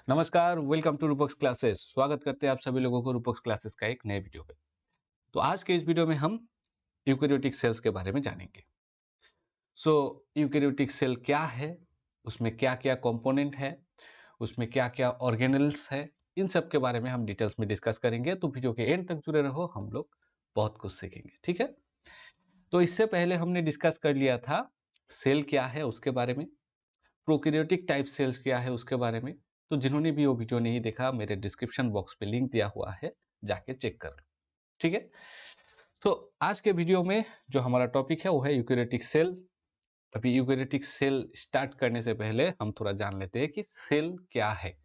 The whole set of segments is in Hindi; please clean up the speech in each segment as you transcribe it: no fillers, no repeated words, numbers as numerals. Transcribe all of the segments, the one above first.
नमस्कार, वेलकम टू रूपक्स क्लासेस। स्वागत करते हैं आप सभी लोगों को रूपक्स क्लासेस का एक नए वीडियो पे। तो आज के इस वीडियो में हम यूकेरियोटिक सेल्स के बारे में जानेंगे। यूकेरियोटिक सेल क्या है, उसमें क्या-क्या कंपोनेंट है, उसमें क्या-क्या ऑर्गेनेल्स है, इन सब के बारे में हम डिटेल्स में डिस्कस करेंगे। तो वीडियो के एंड तक जुड़े रहो, हम लोग बहुत कुछ सीखेंगे, ठीक है? तो इससे पहले हमने डिस्कस कर लिया था सेल क्या है उसके बारे में, प्रोकैरियोटिक टाइप सेल्स क्या है उसके बारे में। तो जिन्होंने भी वो वीडियो नहीं देखा, मेरे डिस्क्रिप्शन बॉक्स पे लिंक दिया हुआ है, जाके चेक कर लो, ठीक है? तो आज के वीडियो में जो हमारा टॉपिक है वो है यूकेरियोटिक सेल। अभी यूकेरियोटिक सेल स्टार्ट करने से पहले हम थोड़ा जान लेते हैं कि सेल क्या है।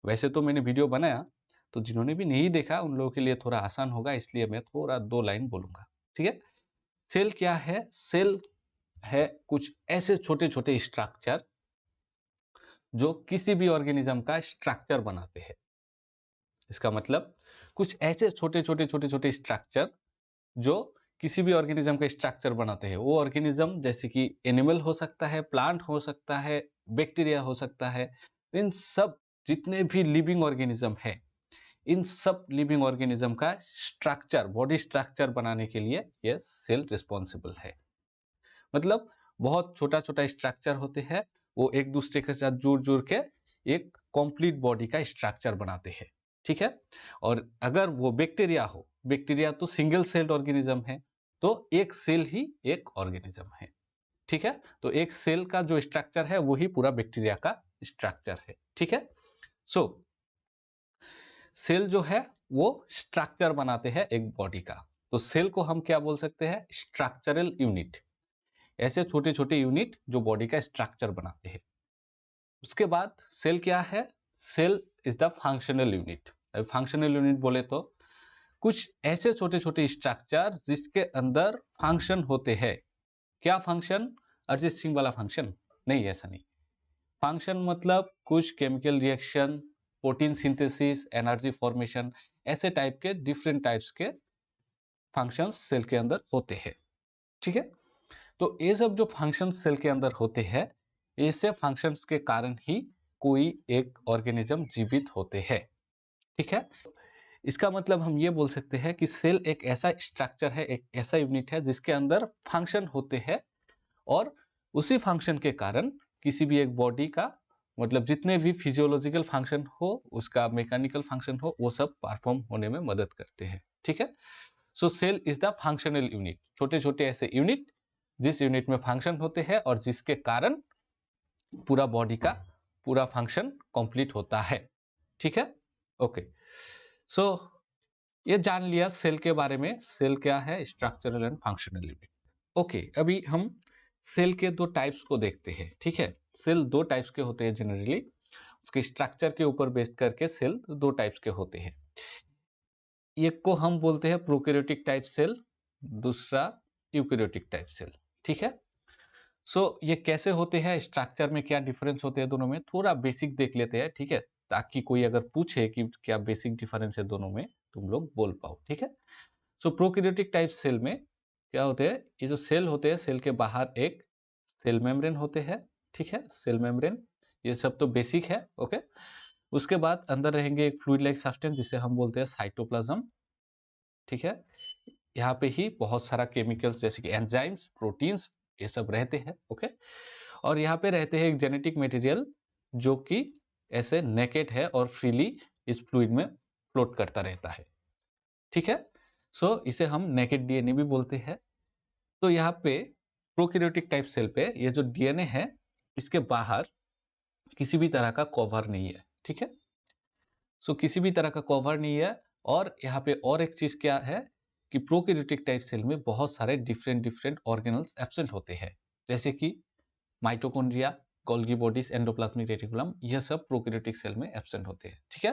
वैसे तो मैंने वीडियो बनाया, तो जिन्होंने भी नहीं देखा उन लोगों के लिए थोड़ा आसान होगा, इसलिए मैं थोड़ा 2 लाइन बोलूँगा, ठीक है? सेल क्या है? सेल है कुछ ऐसे छोटे-छोटे स्ट्रक्चर जो किसी भी ऑर्गेनिज्म का स्ट्रक्चर बनाते हैं। इसका मतलब कुछ ऐसे छोटे-छोटे स्ट्रक्चर जो किसी भी ऑर्गेनिज्म का स्ट्रक्चर बनाते हैं। वो ऑर्गेनिज्म जैसे कि एनिमल हो सकता है, प्लांट हो सकता है, बैक्टीरिया हो सकता है। इन सब जितने भी लिविंग ऑर्गेनिज्म है, इन सब लिविंग ऑर्गेनिज्म का स्ट्रक्चर, बॉडी स्ट्रक्चर बनाने के लिए ये सेल रिस्पॉन्सिबल है। मतलब बहुत छोटा-छोटा स्ट्रक्चर होते हैं, वो एक दूसरे के साथ जुड़-जुड़ के एक कंप्लीट बॉडी का स्ट्रक्चर बनाते हैं, ठीक है? और अगर वो बैक्टीरिया हो, बैक्टीरिया तो सिंगल सेल्ड ऑर्गेनिज्म है, तो एक सेल ही एक ऑर्गेनिज्म है, ठीक है? तो एक सेल का जो स्ट्रक्चर है, वही पूरा बैक्टीरिया का स्ट्रक्चर है, ठीक है? सो सेल जो है, वो स्ट्रक्चर बनाते हैं एक बॉडी का। तो सेल को हम क्या बोल सकते हैं? Structural unit. ऐसे छोटे-छोटे यूनिट जो बॉडी का स्ट्रक्चर बनाते हैं। उसके बाद सेल क्या है? Cell is the functional unit. Functional unit बोले तो कुछ ऐसे छोटे-छोटे स्ट्रक्चर जिसके अंदर फंक्शन होते हैं। क्या फंक्शन? अरिजीत सिंह वाला फंक्शन? नहीं, ऐसा नहीं। फंक्शन मतलब कुछ chemical reaction, protein synthesis, energy formation, ऐसे टाइप के डिफरेंट टाइप्स के फंक्शंस सेल के अंदर होते हैं, ठीक है? तो ये सब जो फंक्शंस सेल के अंदर होते हैं, ऐसे फंक्शंस के कारण ही कोई एक ऑर्गेनिज्म जीवित होते हैं, ठीक है? इसका मतलब हम ये बोल सकते हैं कि सेल एक ऐसा स्ट्रक्चर है, एक ऐसा यूनिट है जिसके अंदर फंक्शन होते हैं और उसी फंक्शन के कारण किसी भी एक बॉडी का मतलब जितने भी फिजियोलॉजिकल फंक्शन हो, उसका मैकेनिकल फंक्शन हो, वो सब परफॉर्म होने में मदद करते हैं, ठीक है? So cell is the functional unit. छोटे-छोटे ऐसे यूनिट जिस यूनिट में फंक्शन होते हैं और जिसके कारण पूरा बॉडी का पूरा फंक्शन कंप्लीट होता है, ठीक है? ओके। सो ये जान लिया सेल के बारे में। सेल क्या है? Structural and functional unit. Okay, अभी हम सेल के 2 टाइप्स को देखते हैं, ठीक है? सेल 2 टाइप्स के होते हैं जनरली। उसके स्ट्रक्चर के ऊपर बेस्ड करके सेल 2 टाइप्स के होते हैं। एक को हम बोलते हैं प्रोकैरियोटिक टाइप सेल, दूसरा यूकेरियोटिक टाइप सेल, ठीक है? ये कैसे होते हैं, स्ट्रक्चर में क्या डिफरेंस होते हैं दोनों में, थोड़ा बेसिक देख लेते हैं, ठीक है? ताकि कोई अगर पूछे कि क्या बेसिक डिफरेंस है दोनों में, तुम लोग बोल पाओ, ठीक है? प्रोकैरियोटिक टाइप सेल में क्या होते हैं, ये जो सेल होते हैं, सेल के बाहर एक सेल मेम्ब्रेन होते हैं, ठीक है? सेल मेम्ब्रेन, ये सब तो बेसिक है, ओके? उसके बाद अंदर रहेंगे एक फ्लूइड लाइक सब्सटेंस जिसे हम बोलते हैं साइटोप्लाज्म, ठीक है? यहाँ पे ही बहुत सारा केमिकल्स जैसे कि एंजाइम्स, प्रोटीन्स, ये सब रहते हैं, ओके? और यहाँ पे रहते हैं एक जेनेटिक मटेरियल जो कि ऐसे नेकेड है और फ्रीली इस फ्लूइड में फ्लोट करता रहता है, ठीक है? इसे हम नेकेड डीएनए भी बोलते हैं। तो यहाँ पे प्रोकैरियोटिक टाइप सेल पे ये जो डीएनए है, इसके बाहर किसी भी तरह का कवर नहीं है, ठीक है? किसी भी तरह का कवर नहीं है। और यहाँ पे और एक चीज क्या है कि प्रोकैरियोटिक टाइप सेल में बहुत सारे डिफरेंट डिफरेंट ऑर्गेनल्स एब्सेंट होते हैं, जैसे कि mitochondria, Golgi bodies, endoplasmic reticulum, यह सब प्रोकैरियोटिक सेल में एब्सेंट होते हैं, ठीक है?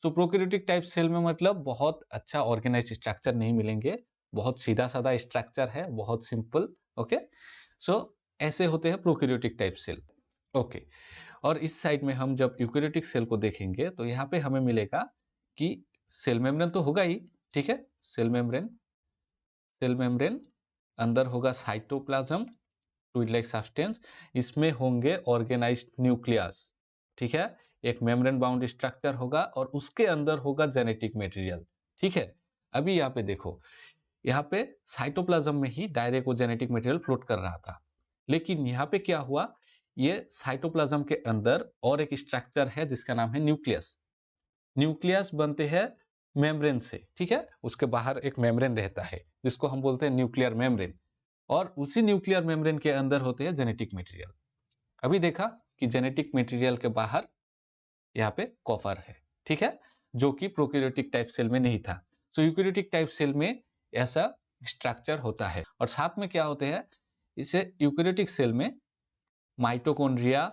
प्रोकैरियोटिक टाइप सेल में मतलब बहुत अच्छा ऑर्गेनाइज स्ट्रक्चर नहीं मिलेंगे, बहुत सीधा साधा स्ट्रक्चर है, बहुत सिंपल, ओके? सो ऐसे होते हैं प्रोकैरियोटिक टाइप सेल, ओके? और इस साइड में हम जब यूकेरियोटिक सेल को देखेंगे तो यहाँ पे हमें मिलेगा कि सेल मेम्ब्रेन तो होगा ही, ठीक है? सेल मेम्ब्रेन अंदर होगा साइटोप्लाज्म, फ्लूइड लाइक सब्सटेंस, इसमें होंगे ऑर्गेनाइज्ड न्यूक्लियस, ठीक है? एक मेम्ब्रेन बाउंड स्ट्रक्चर होगा और उसके अंदर होगा जेनेटिक मटेरियल। ठीक है, अभी यहाँ पे देखो, यहाँ पे साइटोप्लाज्म में ही डायरेक्ट वो जेनेटिक मटेरियल फ्लोट कर रहा था, लेकिन यहाँ पे क्या हुआ, ये साइटोप्लाज्म के अंदर और एक स्ट्रक्चर है जिसका नाम है न्यूक्लियस। न्यूक्लियस बनते हैं मेम्ब्रेन से, ठीक है, उसके बाहर एक मेम्ब्रेन रहता है जिसको हम बोलते हैं न्यूक्लियर मेम्ब्रेन, और उसी न्यूक्लियर मेम्ब्रेन के अंदर होते हैं जेनेटिक मटेरियल। अभी देखा कि जेनेटिक मटेरियल के बाहर यहाँ पे कॉपर है, ठीक है, जो कि प्रोकैरियोटिक टाइप सेल में नहीं था। सो यूकैरियोटिक टाइप सेल में ऐसा स्ट्रक्चर होता है, और साथ में क्या होते हैं, इसे यूकैरियोटिक सेल में mitochondria,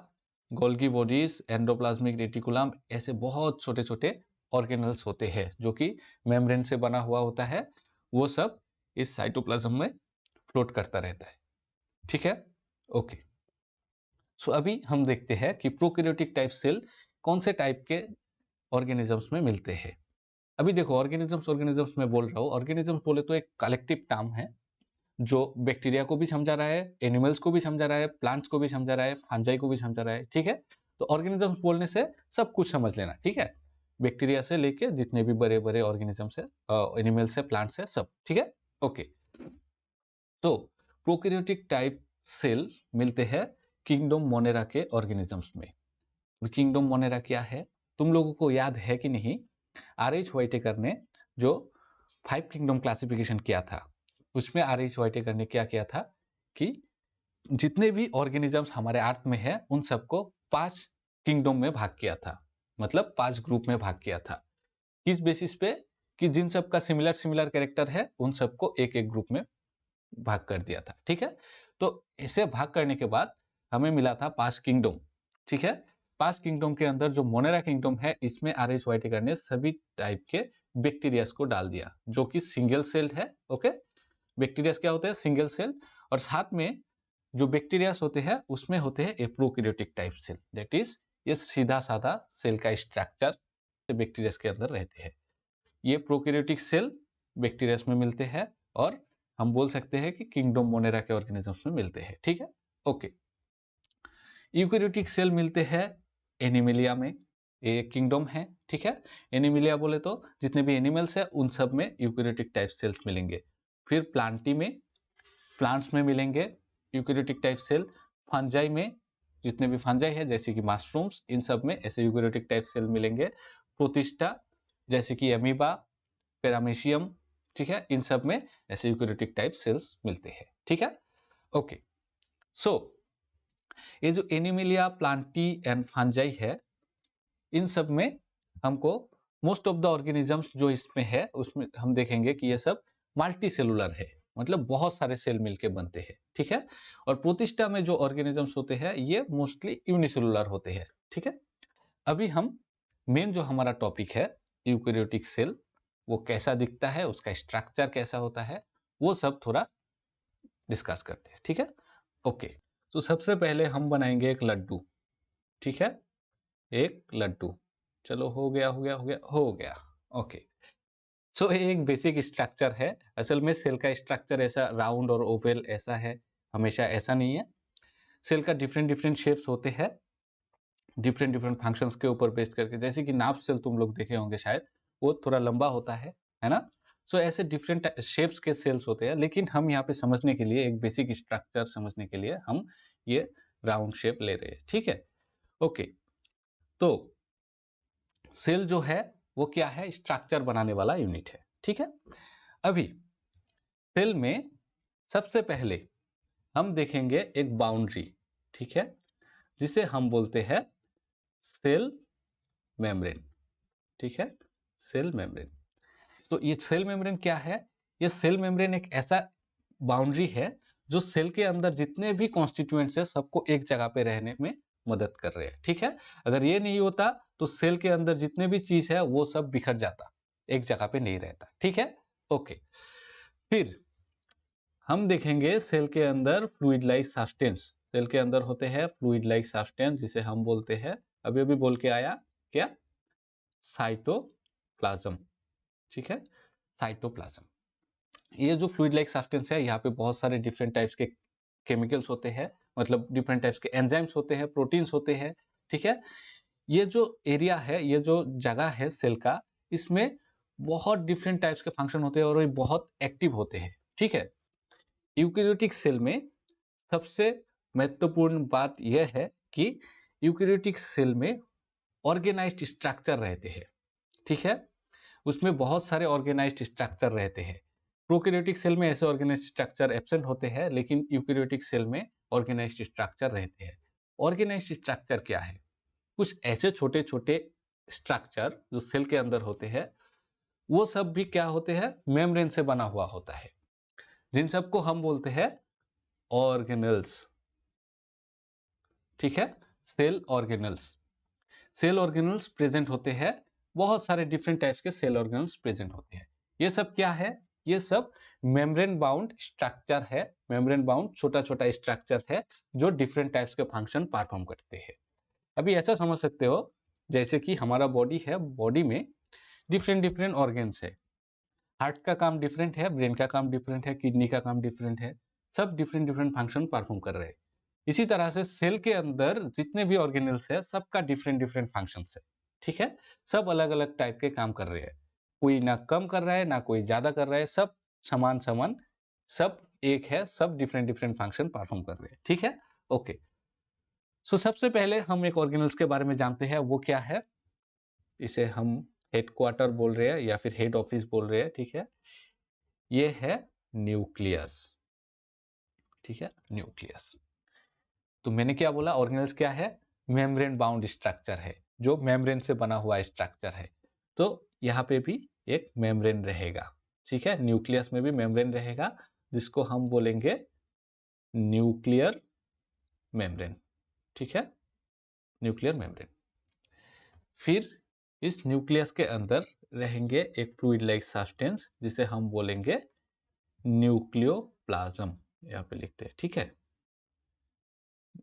Golgi bodies, endoplasmic reticulum, ऐसे बहुत छोटे छोटे ऑर्गेनल्स होते हैं जो कि मेम्ब्रेन से बना हुआ होता है, वो सब इस साइटोप्लाज्म में फ्लोट करता रहता है। ठीक है, ओके। सो अभी हम देखते हैं कि प्रोकैरियोटिक टाइप सेल कौन से टाइप के ऑर्गेनिजम्स में मिलते हैं। अभी देखो, ऑर्गेनिजम्स में बोल रहा हूँ, ऑर्गेनिजम्स बोले तो एक कलेक्टिव टर्म है जो बैक्टीरिया को भी समझा रहा है, एनिमल्स को भी समझा रहा है, प्लांट्स को भी समझा रहा है, फंजाई को भी समझा रहा है। ठीक है, तो ऑर्गेनिजम्स बोलने से सब कुछ समझ लेना, ठीक है, बैक्टीरिया से लेके जितने भी बड़े बड़े ऑर्गेनिजम्स है, एनिमल्स है, प्लांट्स है, सब। ठीक है, ओके। तो प्रोकैरियोटिक टाइप सेल मिलते हैं किंगडम मोनेरा के ऑर्गेनिजम्स में। किंगडम मोनेरा क्या है, तुम लोगों को याद है कि नहीं, RH व्हाइटेकर ने जो 5 किंगडम क्लासिफिकेशन किया था, उसमें RH व्हाइटेकर ने क्या किया था कि जितने भी ऑर्गेनिजम्स हमारे अर्थ में है उन सबको 5 किंगडम में भाग किया था, मतलब 5 ग्रुप में भाग किया था। किस बेसिस पे, कि जिन सब का सिमिलर सिमिलर कैरेक्टर है उन सबको एक एक ग्रुप में भाग कर दिया था। ठीक है, तो इसे भाग करने के बाद हमें मिला था 5 किंगडम। ठीक है, 5 किंगडम के अंदर जो मोनेरा किंगडम है, इसमें RH व्हाइटेकर ने सभी टाइप के बैक्टीरियास को डाल दिया जो कि सिंगल सेल्ड है। ओके, बैक्टीरियास क्या होते हैं, सिंगल सेल, और साथ में जो बैक्टीरियास होते हैं उसमें होते हैं prokaryotic type cell, that is ये सीधा साधा सेल का स्ट्रक्चर बैक्टीरियास के अंदर रहते हैं। ये प्रोकैरियोटिक सेल बैक्टीरियास में मिलते हैं, और हम बोल सकते हैं कि किंगडम मोनेरा के ऑर्गेनिजम्स में मिलते हैं। ठीक है, ओके। यूकैरियोटिक सेल मिलते हैं एनिमिलिया में, ये किंगडम है। ठीक है, एनिमिलिया बोले तो जितने भी एनिमल्स है उन सब में यूकैरियोटिक टाइप सेल्स मिलेंगे। फिर प्लांटी में, प्लांट्स में मिलेंगे यूकैरियोटिक टाइप सेल। फंजाई में जितने भी फंजाई है जैसे कि मशरूम्स, इन सब में ऐसे यूकैरियोटिक टाइप सेल मिलेंगे। प्रोटिस्टा जैसे कि एमीबा, पैरामीशियम, ठीक है, इन सब में ऐसे यूकैरियोटिक टाइप सेल्स मिलते हैं। ठीक है, ओके। सो ये जो एनिमिलिया, प्लांटी एंड फंजाई है, इन सब में हमको मोस्ट ऑफ द ऑर्गेनिजम्स जो इसमें है उसमें हम देखेंगे कि ये सब मल्टी सेलुलर है, मतलब बहुत सारे सेल मिलके बनते हैं। ठीक है, और प्रोटिस्टा में जो ऑर्गेनिजम्स होते हैं ये मोस्टली यूनिसेलुलर होते हैं। ठीक है, अभी हम मेन जो हमारा टॉपिक है यूकैरियोटिक सेल, वो कैसा दिखता है, उसका स्ट्रक्चर कैसा होता है, वो सब थोड़ा डिस्कस करते हैं। ठीक है, ओके। तो सबसे पहले हम बनाएंगे एक लड्डू। ठीक है, एक लड्डू, चलो हो गया हो गया हो गया हो गया, ओके। सो ये एक बेसिक स्ट्रक्चर है। असल में सेल का स्ट्रक्चर ऐसा राउंड और ओवल ऐसा है, हमेशा ऐसा नहीं है। सेल का डिफरेंट डिफरेंट शेप्स होते हैं, डिफरेंट डिफरेंट फंक्शंस के ऊपर बेस्ड करके। जैसे कि नाव सेल तुम लोग देखे होंगे शायद, वो थोड़ा लंबा होता है ना। सो ऐसे डिफरेंट शेप्स के सेल्स होते हैं, लेकिन हम यहाँ पे समझने के लिए, एक बेसिक स्ट्रक्चर समझने के लिए हम ये राउंड शेप ले रहे हैं। ठीक है, ओके। तो सेल जो है वो क्या है, स्ट्रक्चर बनाने वाला यूनिट है। ठीक है, अभी सेल में सबसे पहले हम देखेंगे एक बाउंड्री, ठीक है, जिसे हम बोलते हैं सेल मेम्ब्रेन। ठीक है, सेल मेम्ब्रेन। तो ये सेल मेम्ब्रेन क्या है, ये सेल मेम्ब्रेन एक ऐसा बाउंड्री है जो सेल के अंदर जितने भी कॉन्स्टिट्यूएंट्स है सबको एक जगह पे रहने में मदद कर रहे हैं। ठीक है, अगर ये नहीं होता तो सेल के अंदर जितने भी चीज है वो सब बिखर जाता, एक जगह पे नहीं रहता। ठीक है, ओके। फिर हम देखेंगे सेल के अंदर फ्लूइड लाइक सब्सटेंस। सेल के अंदर होते हैं फ्लूइड लाइक सब्सटेंस जिसे हम बोलते हैं, अभी अभी बोल के आया क्या, साइटोप्लाज्म। ठीक है, साइटोप्लाज्म। ये जो फ्लूइड लाइक सब्सटेंस है, यहाँ पे बहुत सारे डिफरेंट टाइप्स के केमिकल्स होते हैं, मतलब डिफरेंट टाइप्स के एंजाइम्स होते हैं, प्रोटीन्स होते हैं। ठीक है, ये जो एरिया है, ये जो जगह है सेल का, इसमें बहुत डिफरेंट टाइप्स के फंक्शन होते हैं और ये बहुत एक्टिव होते हैं, ठीक है। यूकेरियोटिक सेल में सबसे महत्वपूर्ण बात यह है कि यूकेरियोटिक सेल में ऑर्गेनाइज्ड स्ट्रक्चर रहते हैं, ठीक है। उसमें बहुत सारे ऑर्गेनाइज्ड स्ट्रक्चर रहते हैं। प्रोकैरियोटिक सेल में ऐसे ऑर्गेनाइज्ड स्ट्रक्चर एब्सेंट होते हैं, लेकिन यूकेरियोटिक सेल में ऑर्गेनाइज्ड स्ट्रक्चर रहते हैं। ऑर्गेनाइज्ड स्ट्रक्चर क्या है? कुछ ऐसे छोटे छोटे स्ट्रक्चर जो सेल के अंदर होते हैं, वो सब भी क्या होते हैं? मेम्ब्रेन से बना हुआ होता है, जिन सबको हम बोलते हैं ऑर्गेनेल्स, ठीक है। Cell organelles, cell organelles present होते हैं। बहुत सारे डिफरेंट टाइप्स के सेल ऑर्गेनेल्स प्रेजेंट होते हैं। ये सब क्या है? ये सब मेम्ब्रेन बाउंड स्ट्रक्चर है। मेम्ब्रेन बाउंड छोटा छोटा स्ट्रक्चर है जो डिफरेंट टाइप्स के फंक्शन परफॉर्म करते हैं। अभी ऐसा समझ सकते हो जैसे कि हमारा बॉडी है, बॉडी में डिफरेंट डिफरेंट ऑर्गेन्स है। हार्ट का काम डिफरेंट है, ब्रेन का काम डिफरेंट है, किडनी का काम डिफरेंट है। सब डिफरेंट डिफरेंट फंक्शन परफॉर्म कर रहे हैं। इसी तरह से सेल के अंदर जितने भी ऑर्गेनल्स है, सबका डिफरेंट डिफरेंट फंक्शंस है, ठीक है। सब अलग अलग टाइप के काम कर रहे हैं। कोई ना कम कर रहा है ना कोई ज्यादा कर रहा है, सब समान समान, सब एक है, सब डिफरेंट डिफरेंट फंक्शन परफॉर्म कर रहे हैं, ठीक है। ओके, सो सबसे पहले हम एक ऑर्गेनल्स के बारे में जानते हैं। वो क्या है? इसे हम हेडक्वार्टर बोल रहे हैं या फिर हेड ऑफिस बोल रहे हैं, ठीक है। ये है न्यूक्लियस, ठीक है, न्यूक्लियस। तो मैंने क्या बोला? ऑर्गेनल्स क्या है? मेम्ब्रेन बाउंड स्ट्रक्चर है, जो मेम्ब्रेन से बना हुआ स्ट्रक्चर है। तो यहाँ पे भी एक मेम्ब्रेन रहेगा, ठीक है। न्यूक्लियस में भी मेम्ब्रेन रहेगा, जिसको हम बोलेंगे न्यूक्लियर मेम्ब्रेन, ठीक है, न्यूक्लियर मेम्ब्रेन। फिर इस न्यूक्लियस के अंदर रहेंगे एक फ्लूइड लाइक सब्सटेंस, जिसे हम बोलेंगे न्यूक्लियोप्लाज्म। यहाँ पे लिखते हैं, ठीक है,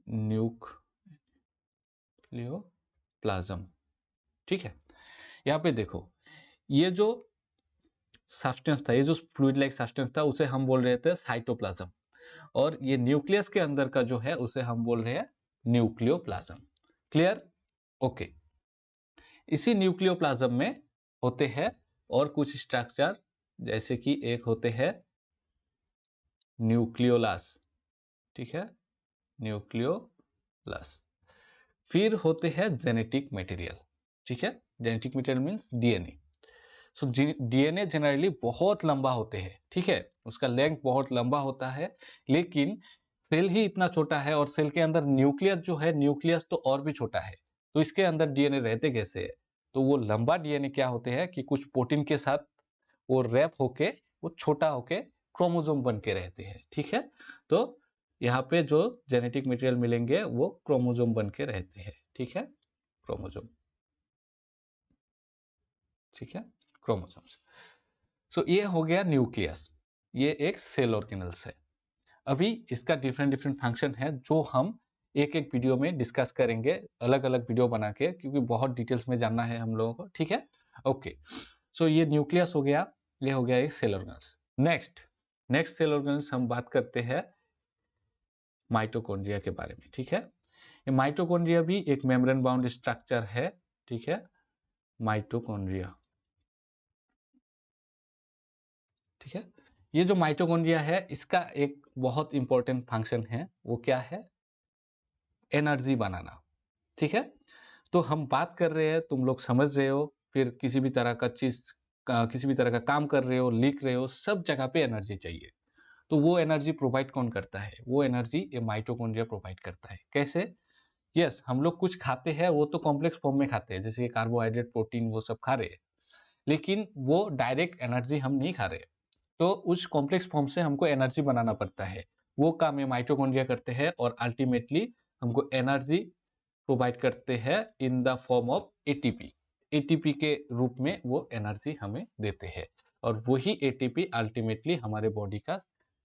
न्यूक्लियोप्लाज्म, ठीक है। यहाँ पे देखो, ये जो सब्सटेंस था, ये जो फ्लूइड लाइक सब्सटेंस था, उसे हम बोल रहे थे साइटोप्लाज्म। और ये न्यूक्लियस के अंदर का जो है, उसे हम बोल रहे हैं न्यूक्लियोप्लाज्म। क्लियर? ओके। इसी न्यूक्लियोप्लाज्म में होते हैं और कुछ स्ट्रक्चर, जैसे कि एक होते हैं न्यूक्लियोलस, ठीक है, न्यूक्लियोलस। फिर होते हैं जेनेटिक मटेरियल, ठीक है। Genetic material means DNA. So DNA generally बहुत लंबा होते हैं, ठीक है, उसका लेंथ बहुत लंबा होता है। लेकिन सेल ही इतना छोटा है, और सेल के अंदर न्यूक्लियस जो है, न्यूक्लियस तो और भी छोटा है। तो इसके अंदर डीएनए रहते कैसे है? तो वो लंबा डीएनए क्या होते हैं कि कुछ प्रोटीन के साथ वो रैप होके, वो छोटा होके क्रोमोसोम बन के रहते हैं, ठीक है। तो यहाँ पे जो जेनेटिक मटेरियल मिलेंगे वो क्रोमोसोम बन के रहते हैं, ठीक है, क्रोमोसोम, ठीक है, क्रोमोसोम्स। सो ये हो गया न्यूक्लियस, ये एक सेल ऑर्गेनल्स है। अभी इसका डिफरेंट डिफरेंट फंक्शन है, जो हम एक एक वीडियो में डिस्कस करेंगे, अलग अलग वीडियो बना के, क्योंकि बहुत डिटेल्स में जानना है हम लोगों को, ठीक है। ओके, सो ये न्यूक्लियस हो गया, ये हो गया एक cell organelles. Next next cell organelles हम बात करते हैं माइटोकॉन्ड्रिया के बारे में, ठीक है। ये माइटोकॉन्ड्रिया भी एक मेम्ब्रेन बाउंड स्ट्रक्चर है, ठीक है, माइटोकॉन्ड्रिया, ठीक है। ये जो माइटोकॉन्ड्रिया है, इसका एक बहुत इंपॉर्टेंट फंक्शन है। वो क्या है? एनर्जी बनाना, ठीक है। तो हम बात कर रहे हैं, तुम लोग समझ रहे हो, फिर किसी भी तरह का चीज किसी भी तरह का काम कर रहे हो, लिख रहे हो, सब जगह पे एनर्जी चाहिए। तो वो एनर्जी प्रोवाइड कौन करता है? वो एनर्जी ये माइटोकॉन्ड्रिया प्रोवाइड करता है। कैसे? यस, हम लोग कुछ खाते हैं, वो तो कॉम्प्लेक्स फॉर्म में खाते हैं, जैसे कार्बोहाइड्रेट, प्रोटीन, वो सब खा रहे हैं। लेकिन वो डायरेक्ट एनर्जी हम नहीं खा रहे। तो उस कॉम्प्लेक्स फॉर्म से हमको एनर्जी बनाना पड़ता है। वो काम ये माइटोकॉन्ड्रिया करते हैं, और अल्टीमेटली हमको एनर्जी प्रोवाइड करते हैं in the form of ATP. ATP के रूप में वो एनर्जी हमें देते हैं, और वही एटीपी अल्टीमेटली हमारे बॉडी का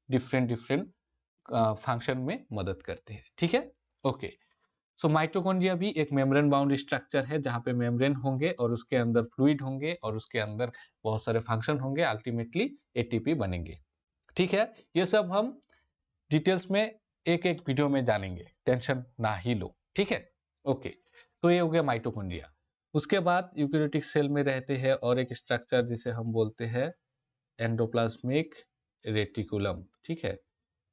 डिफरेंट डिफरेंट फंक्शन में मदद करते हैं, ठीक है। ओके, सो माइटोकॉन्ड्रिया भी एक मेम्ब्रेन बाउंड स्ट्रक्चर है, जहाँ पे मेम्ब्रेन होंगे और उसके अंदर फ्लूइड होंगे और उसके अंदर बहुत सारे फंक्शन होंगे, अल्टीमेटली एटीपी बनेंगे, ठीक है। ये सब हम डिटेल्स में एक एक वीडियो में जानेंगे, टेंशन ना ही लो, ठीक है। ओके, तो ये हो गया माइटोकॉन्ड्रिया। उसके बाद यूकेरियोटिक सेल में रहते हैं और एक स्ट्रक्चर जिसे हम बोलते हैं एंडोप्लाज्मिक रेटिकुलम, ठीक है।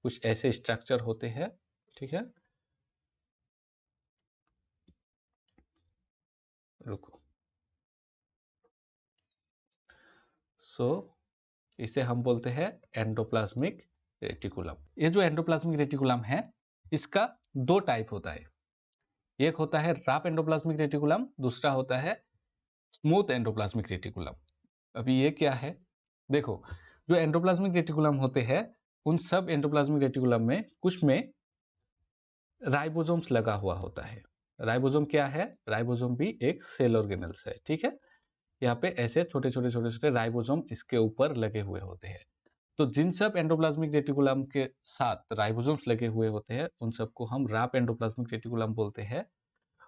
कुछ ऐसे स्ट्रक्चर होते हैं, ठीक है। रुको। इसे हम बोलते हैं एंडोप्लाज्मिक रेटिकुलम। ये जो एंडोप्लाज्मिक रेटिकुलम है, इसका दो टाइप होता है। एक होता है रफ एंडोप्लाज्मिक रेटिकुलम, दूसरा होता है स्मूथ एंडोप्लाज्मिक रेटिकुलम। अभी ये क्या है, देखो, जो एंडोप्लाज्मिक रेटिकुलम होते हैं, उन सब एंडोप्लाज्मिक रेटिकुलम में कुछ में राइबोसोम्स लगा हुआ होता है। राइबोसोम क्या है? राइबोसोम भी एक सेल ऑर्गेनेल्स है, ठीक है। यहाँ पे ऐसे छोटे छोटे छोटे छोटे राइबोसोम इसके ऊपर लगे हुए होते हैं। तो जिन सब एंडोप्लाज्मिक रेटिकुलम के साथ राइबोसोम्स लगे हुए होते हैं, उन सबको हम रफ एंडोप्लाज्मिक रेटिकुलम बोलते हैं।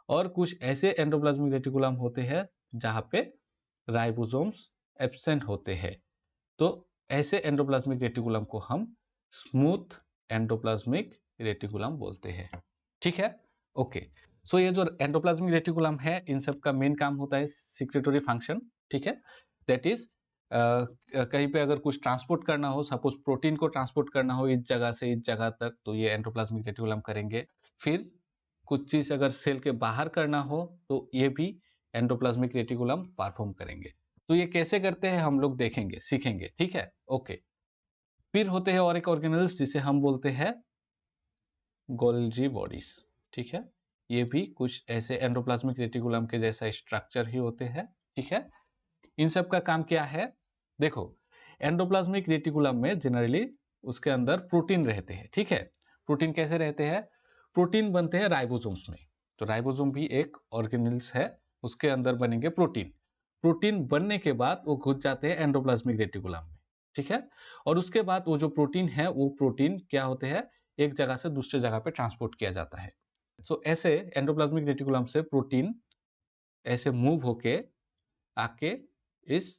और कुछ ऐसे एंडोप्लाज्मिक रेटिकुलम होते हैं जहाँ पे राइबोसोम्स एब्सेंट होते हैं, तो ऐसे एंडोप्लाज्मिक रेटिकुलम को हम स्मूथ एंडोप्लाज्मिक रेटिकुलम बोलते हैं, ठीक है। ओके, सो ये जो एंडोप्लाज्मिक रेटिकुलम है, इन सब का मेन काम होता है सिक्रेटरी फंक्शन, ठीक है। दैट इज कहीं पे अगर कुछ ट्रांसपोर्ट करना हो, सपोज प्रोटीन को ट्रांसपोर्ट करना हो इस जगह से इस जगह तक, तो ये एंडोप्लाज्मिक रेटिकुलम करेंगे। फिर कुछ चीज अगर सेल के बाहर करना हो, तो ये भी एंडोप्लाज्मिक रेटिकुलम परफॉर्म करेंगे। तो ये कैसे करते हैं हम लोग देखेंगे, सीखेंगे, ठीक है। ओके, फिर होते हैं और एक ऑर्गेनेल्स जिसे हम बोलते हैं गोल्जी बॉडीज, ठीक है। ये भी कुछ ऐसे एंडोप्लाज्मिक रेटिकुलम के जैसा स्ट्रक्चर ही होते हैं, ठीक है। इन सब का काम क्या है, देखो, एंडोप्लाज्मिक रेटिकुलम में जनरली उसके अंदर प्रोटीन रहते हैं, ठीक है। प्रोटीन कैसे रहते हैं? प्रोटीन बनते हैं राइबोसोम्स में। तो राइबोसोम भी एक ऑर्गेनेल्स है, उसके अंदर बनेंगे प्रोटीन। प्रोटीन बनने के बाद वो घुस जाते हैं एंडोप्लाज्मिक रेटिकुलम में, ठीक है। और उसके बाद वो जो प्रोटीन है, वो प्रोटीन क्या होते हैं, एक जगह से दूसरे जगह पे ट्रांसपोर्ट किया जाता है। सो ऐसे एंडोप्लाज्मिक रेटिकुलम से प्रोटीन ऐसे मूव होके आके इस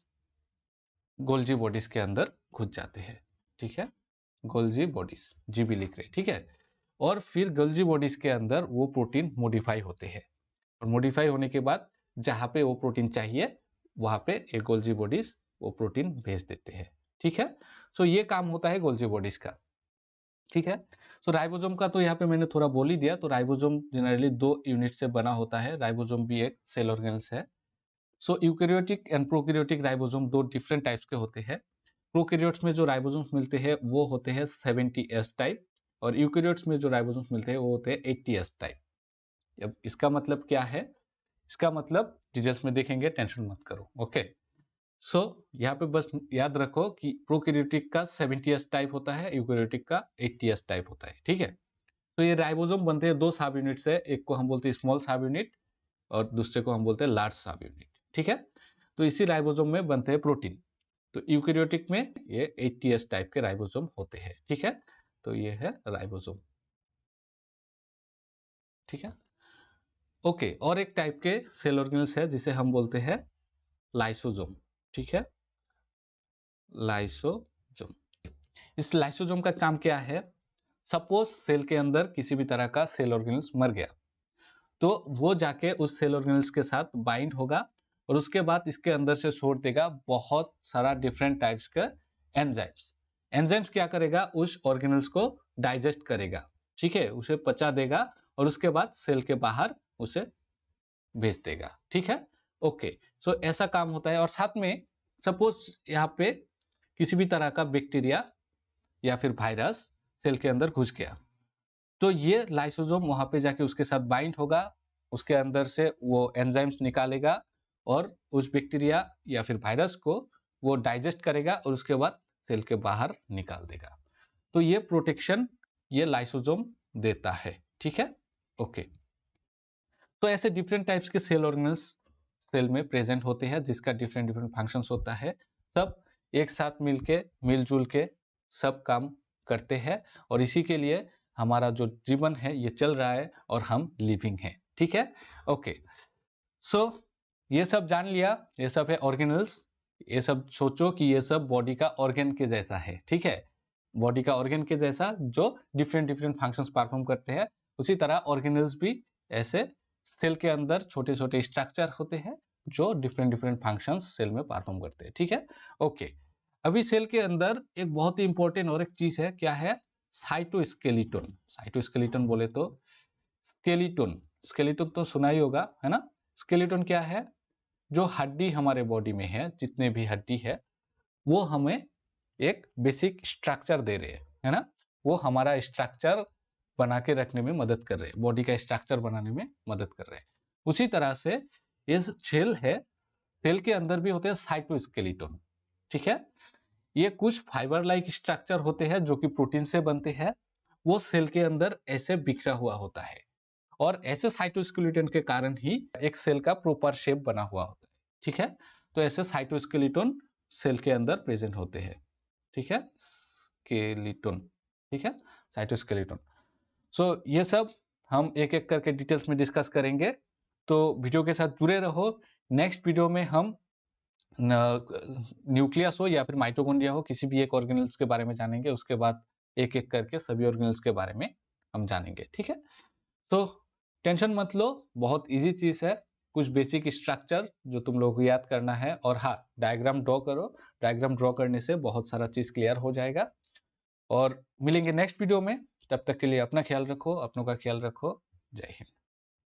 गोल्जी बॉडीज के अंदर घुस जाते हैं, ठीक है। गोल्जी बॉडीज, जीबी लिख रहे, ठीक है। और फिर गोल्जी बॉडीज के अंदर वो प्रोटीन मॉडिफाई होते हैं, और मॉडिफाई होने के बाद जहां पे वो प्रोटीन चाहिए, वहां पे एक गोल्जी बॉडीज वो प्रोटीन भेज देते हैं, ठीक है। सो ये काम होता है गोल्जी बॉडीज का, ठीक है। सो राइबोसोम का तो यहाँ पे मैंने थोड़ा बोल ही दिया। तो राइबोसोम जनरली दो यूनिट से बना होता है। राइबोसोम भी एक सेल ऑर्गेनेल्स है। सो यूकेरियोटिक एंड प्रोकैरियोटिक राइबोसोम दो डिफरेंट टाइप्स के होते हैं। प्रोकैरियोट्स में जो राइबोसोम्स मिलते हैं वो होते हैं 70S टाइप, और यूकेरियोट्स में जो राइबोसोम्स मिलते हैं वो होते हैं 80S टाइप। अब इसका मतलब क्या है? इसका मतलब डिटेल्स में देखेंगे, टेंशन मत करो, ओके। सो यहाँ पे बस याद रखो कि प्रोकैरियोटिक का 70S टाइप होता है, यूकेरियोटिक का 80S टाइप होता है, ठीक है। तो ये राइबोसोम बनते हैं दो सब यूनिट से, एक को हम बोलते हैं स्मॉल सब यूनिट और दूसरे को हम बोलते हैं लार्ज सब यूनिट, ठीक है। तो इसी राइबोसोम में बनते हैं प्रोटीन। तो यूकेरियोटिक में ये 80S टाइप के राइबोसोम होते हैं, ठीक है। तो ये है राइबोसोम, ठीक है। ओके, और एक टाइप के सेल ऑर्गेनेल्स है जिसे हम बोलते हैं लाइसोसोम, ठीक है। लाइसोसोम, इस लाइसोसोम का काम क्या है? सपोज सेल के अंदर किसी भी तरह का सेल ऑर्गेनेल्स मर गया, तो वो जाके उस सेल ऑर्गेनेल्स के साथ बाइंड होगा, और उसके बाद इसके अंदर से छोड़ देगा बहुत सारा डिफरेंट टाइप्स का एंजाइम्स। एंजाइम्स क्या करेगा? उस ऑर्गेनेल्स को डाइजेस्ट करेगा, ठीक है, उसे पचा देगा, और उसके बाद सेल के बाहर उसे भेज देगा, ठीक है। ओके, सो ऐसा काम होता है। और साथ में सपोज यहाँ पे किसी भी तरह का बैक्टीरिया या फिर वायरस सेल के अंदर घुस गया, तो ये लाइसोसोम वहां पे जाके उसके साथ बाइंड होगा, उसके अंदर से वो एंजाइम्स निकालेगा, और उस बैक्टीरिया या फिर वायरस को वो डाइजेस्ट करेगा, और उसके बाद सेल के बाहर निकाल देगा। तो ये प्रोटेक्शन ये लाइसोसोम देता है, ठीक है। ओके, तो ऐसे डिफरेंट टाइप्स के सेल ऑर्गेनेल्स सेल में प्रेजेंट होते हैं, जिसका डिफरेंट डिफरेंट फंक्शंस होता है। सब एक साथ मिलके मिलजुल के सब काम करते हैं, और इसी के लिए हमारा जो जीवन है ये चल रहा है, और हम लिविंग है, ठीक है। ओके, सो ये सब जान लिया, ये सब है ऑर्गेनल्स। ये सब सोचो कि ये सब बॉडी का ऑर्गन के जैसा है, ठीक है। बॉडी का ऑर्गन के जैसा जो डिफरेंट डिफरेंट फंक्शंस परफॉर्म करते हैं, उसी तरह ऑर्गेनल्स भी ऐसे सेल के अंदर छोटे छोटे स्ट्रक्चर होते हैं जो डिफरेंट डिफरेंट फंक्शंस सेल में परफॉर्म करते हैं, ठीक है। ओके, अभी सेल के अंदर एक बहुत ही इंपॉर्टेंट और एक चीज है, क्या है? साइटोस्केलेटन। साइटोस्केलेटन बोले तो स्केलेटन, स्केलेटन तो सुना ही होगा, है ना। स्केलेटन क्या है? जो हड्डी हमारे बॉडी में है, जितने भी हड्डी है, वो हमें एक बेसिक स्ट्रक्चर दे रहे हैं, है ना। वो हमारा स्ट्रक्चर बना के रखने में मदद कर रहे हैं, बॉडी का स्ट्रक्चर बनाने में मदद कर रहे हैं। उसी तरह से ये सेल है, सेल के अंदर भी होते हैं साइटोस्केलेटन, ठीक है। ये कुछ फाइबर लाइक स्ट्रक्चर होते हैं जो कि प्रोटीन से बनते हैं, वो सेल के अंदर ऐसे बिखरा हुआ होता है, और ऐसे साइटोस्केलेटन के कारण ही एक सेल का प्रॉपर शेप बना हुआ होता है, ठीक है। तो ऐसे साइटोस्केलेटन सेल के अंदर प्रेजेंट होते हैं, ठीक है, स्केलेटन, ठीक है, साइटोस्केलेटन। सो ये सब हम एक एक करके डिटेल्स में डिस्कस करेंगे, तो वीडियो के साथ जुड़े रहो। नेक्स्ट वीडियो में हम न्यूक्लियस हो या फिर माइटोकॉन्ड्रिया हो, किसी भी एक ऑर्गेनेल्स के बारे में जानेंगे, उसके बाद एक एक करके सभी ऑर्गेनेल्स के बारे में हम जानेंगे, ठीक है। तो टेंशन मत लो, बहुत इजी चीज है, कुछ बेसिक स्ट्रक्चर जो तुम लोग को याद करना है, और हाँ, डायग्राम ड्रॉ करो, डायग्राम ड्रॉ करने से बहुत सारा चीज क्लियर हो जाएगा। और मिलेंगे नेक्स्ट वीडियो में, तब तक के लिए अपना ख्याल रखो, अपनों का ख्याल रखो। जय हिंद।